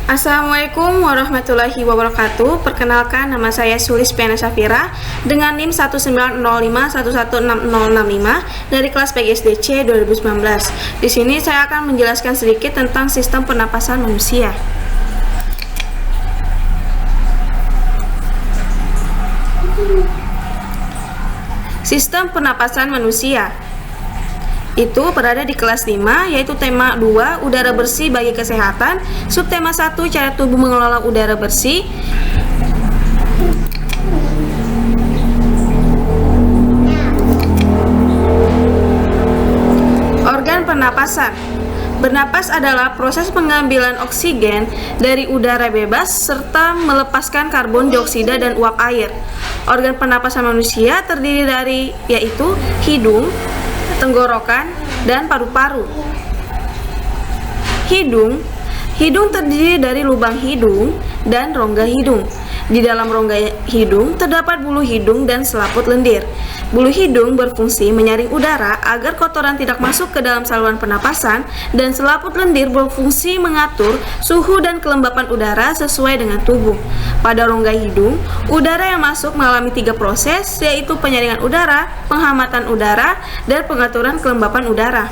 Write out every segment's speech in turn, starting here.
Assalamualaikum warahmatullahi wabarakatuh. Perkenalkan, nama saya Sulis Piana Syafira dengan NIM 1905116065 dari kelas PGSDC 2019. Di sini saya akan menjelaskan sedikit tentang sistem pernapasan manusia. Sistem pernapasan manusia itu berada di kelas 5, yaitu tema 2 udara bersih bagi kesehatan, subtema 1 cara tubuh mengelola udara bersih. Organ pernapasan. Bernapas adalah proses pengambilan oksigen dari udara bebas serta melepaskan karbon dioksida dan uap air. Organ pernapasan manusia terdiri dari yaitu hidung, tenggorokan, dan paru-paru. Hidung terdiri dari lubang hidung dan rongga hidung. Di dalam rongga hidung terdapat bulu hidung dan selaput lendir. Bulu hidung berfungsi menyaring udara agar kotoran tidak masuk ke dalam saluran pernapasan, dan selaput lendir berfungsi mengatur suhu dan kelembapan udara sesuai dengan tubuh. Pada rongga hidung, udara yang masuk mengalami 3 proses, yaitu penyaringan udara, penghematan udara, dan pengaturan kelembapan udara.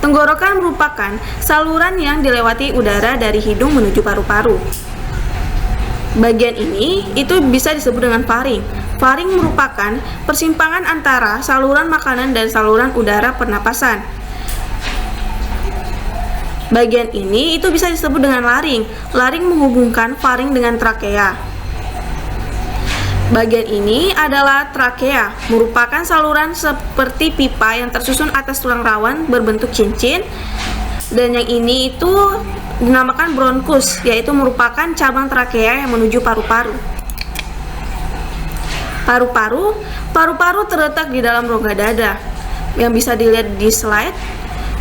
Tenggorokan merupakan saluran yang dilewati udara dari hidung menuju paru-paru. Bagian ini itu bisa disebut dengan faring. Faring merupakan persimpangan antara saluran makanan dan saluran udara pernapasan. Bagian ini itu bisa disebut dengan laring. Laring menghubungkan faring dengan trakea. Bagian ini adalah trakea, merupakan saluran seperti pipa yang tersusun atas tulang rawan berbentuk cincin. Dan yang ini itu dinamakan bronkus, yaitu merupakan cabang trakea yang menuju paru-paru. Paru-paru terletak di dalam rongga dada, yang bisa dilihat di slide.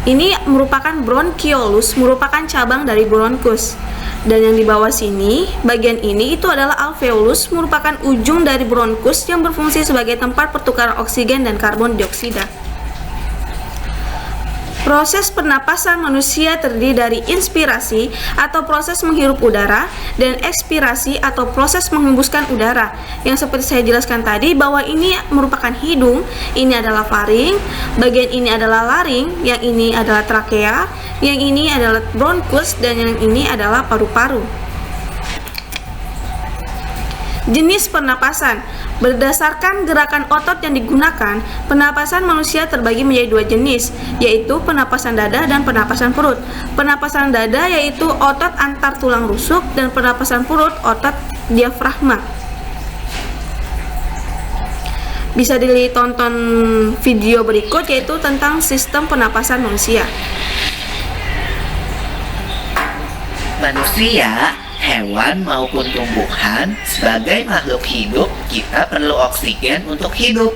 Ini merupakan bronchiolus, merupakan cabang dari bronkus. Dan yang di bawah sini, bagian ini itu adalah alveolus, merupakan ujung dari bronkus yang berfungsi sebagai tempat pertukaran oksigen dan karbon dioksida. Proses pernapasan manusia terdiri dari inspirasi atau proses menghirup udara dan ekspirasi atau proses menghembuskan udara. Yang seperti saya jelaskan tadi bahwa ini merupakan hidung, ini adalah faring, bagian ini adalah laring, yang ini adalah trakea, yang ini adalah bronkus, dan yang ini adalah paru-paru. Jenis pernapasan. Berdasarkan gerakan otot yang digunakan, pernapasan manusia terbagi menjadi 2 jenis, yaitu pernapasan dada dan pernapasan perut. Pernapasan dada yaitu otot antar tulang rusuk, dan pernapasan perut otot diafragma. Bisa ditonton video berikut yaitu tentang sistem pernapasan manusia. Manusia, hewan maupun tumbuhan, sebagai makhluk hidup, kita perlu oksigen untuk hidup.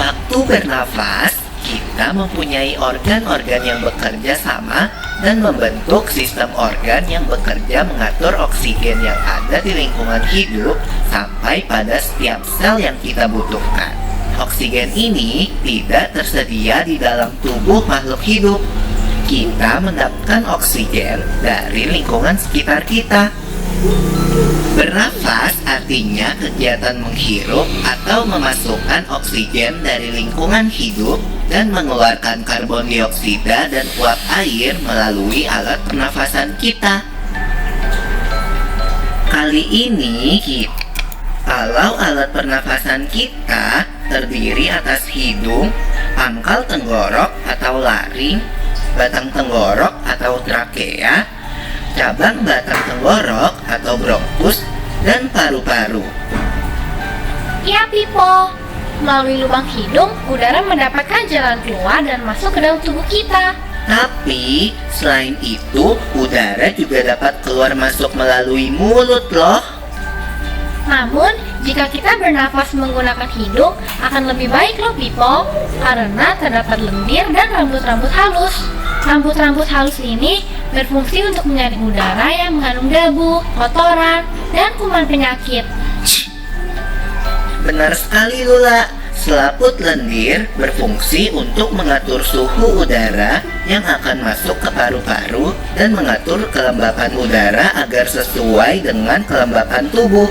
Waktu bernafas, kita mempunyai organ-organ yang bekerja sama dan membentuk sistem organ yang bekerja mengatur oksigen yang ada di lingkungan hidup sampai pada setiap sel yang kita butuhkan. Oksigen ini tidak tersedia di dalam tubuh makhluk hidup. Kita mendapatkan oksigen dari lingkungan sekitar kita. Bernafas artinya kegiatan menghirup atau memasukkan oksigen dari lingkungan hidup dan mengeluarkan karbon dioksida dan uap air melalui alat pernafasan kita. Kali ini kalau alat pernafasan kita terdiri atas hidung, pangkal tenggorok atau laring, batang tenggorok atau trakea, cabang batang tenggorok atau bronkus, dan paru-paru. Ya, Pipo. Melalui lubang hidung, udara mendapatkan jalan keluar dan masuk ke dalam tubuh kita. Tapi, selain itu, udara juga dapat keluar masuk melalui mulut loh. Namun, jika kita bernafas menggunakan hidung, akan lebih baik loh, Pipo. Karena terdapat lendir dan rambut-rambut halus. Rambut-rambut halus ini berfungsi untuk menyaring udara yang mengandung debu, kotoran, dan kuman penyakit. Benar sekali, Lula. Selaput lendir berfungsi untuk mengatur suhu udara yang akan masuk ke paru-paru dan mengatur kelembapan udara agar sesuai dengan kelembapan tubuh.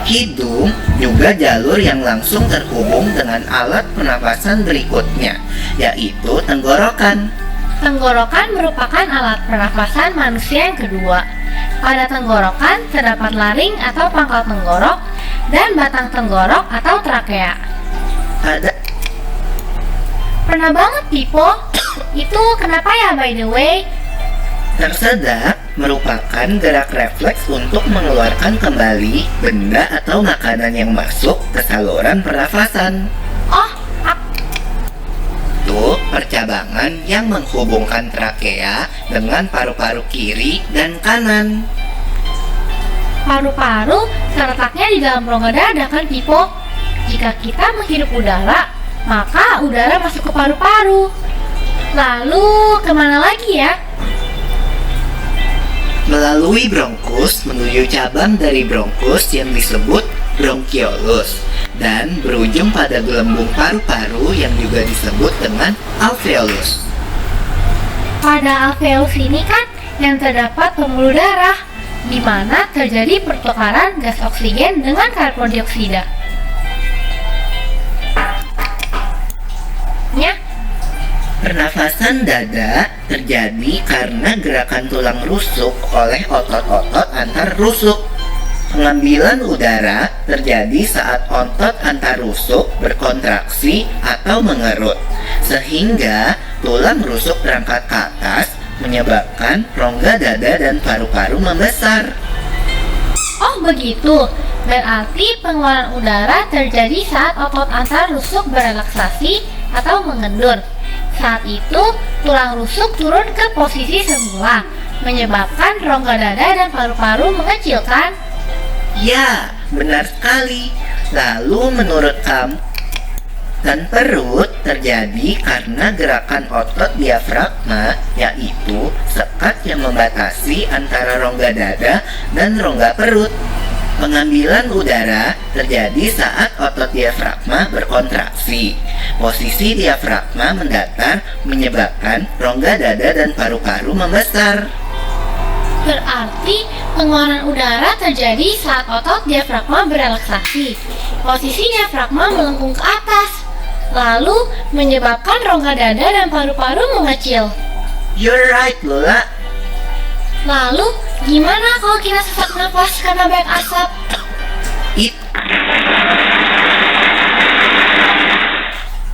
Hidung juga jalur yang langsung terhubung dengan alat pernapasan berikutnya, yaitu tenggorokan. Tenggorokan merupakan alat pernapasan manusia yang kedua. Pada tenggorokan terdapat laring atau pangkal tenggorok dan batang tenggorok atau trakea. Pernah banget, Pipo? Itu kenapa ya, by the way? Tersedak merupakan gerak refleks untuk mengeluarkan kembali benda atau makanan yang masuk ke saluran pernafasan. Oh, Itu percabangan yang menghubungkan trakea dengan paru-paru kiri dan kanan. paru-paru terletaknya di dalam rongga dada kan, Pipo? Jika kita menghirup udara, maka udara masuk ke paru-paru. Lalu, kemana lagi ya? Melalui bronkus menuju cabang dari bronkus yang disebut bronkiolus dan berujung pada gelembung paru-paru yang juga disebut dengan alveolus. Pada alveolus ini kan yang terdapat pembuluh darah, di mana terjadi pertukaran gas oksigen dengan karbon dioksida. Pernafasan dada terjadi karena gerakan tulang rusuk oleh otot-otot antar rusuk. Pengambilan udara terjadi saat otot antar rusuk berkontraksi atau mengerut, sehingga tulang rusuk terangkat ke atas, menyebabkan rongga dada dan paru-paru membesar. Oh begitu, berarti pengeluaran udara terjadi saat otot antar rusuk berelaksasi atau mengendur. Saat itu, tulang rusuk turun ke posisi semula, menyebabkan rongga dada dan paru-paru mengecilkan. Ya, benar sekali. Lalu menurut kamu, dan perut terjadi karena gerakan otot diafragma, yaitu sekat yang membatasi antara rongga dada dan rongga perut. Pengambilan udara terjadi saat otot diafragma berkontraksi. Posisi diafragma mendatar menyebabkan rongga dada dan paru-paru membesar. Berarti pengeluaran udara terjadi saat otot diafragma berelaksasi. Posisi diafragma melengkung ke atas, lalu menyebabkan rongga dada dan paru-paru mengecil. You're right, Lola. Lalu, gimana kalau kita sesak nafas karena banyak asap?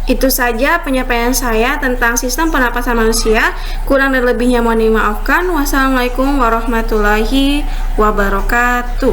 Itu saja penyampaian saya tentang sistem pernapasan manusia. Kurang dan lebihnya mohon dimaafkan. Wassalamualaikum warahmatullahi wabarakatuh.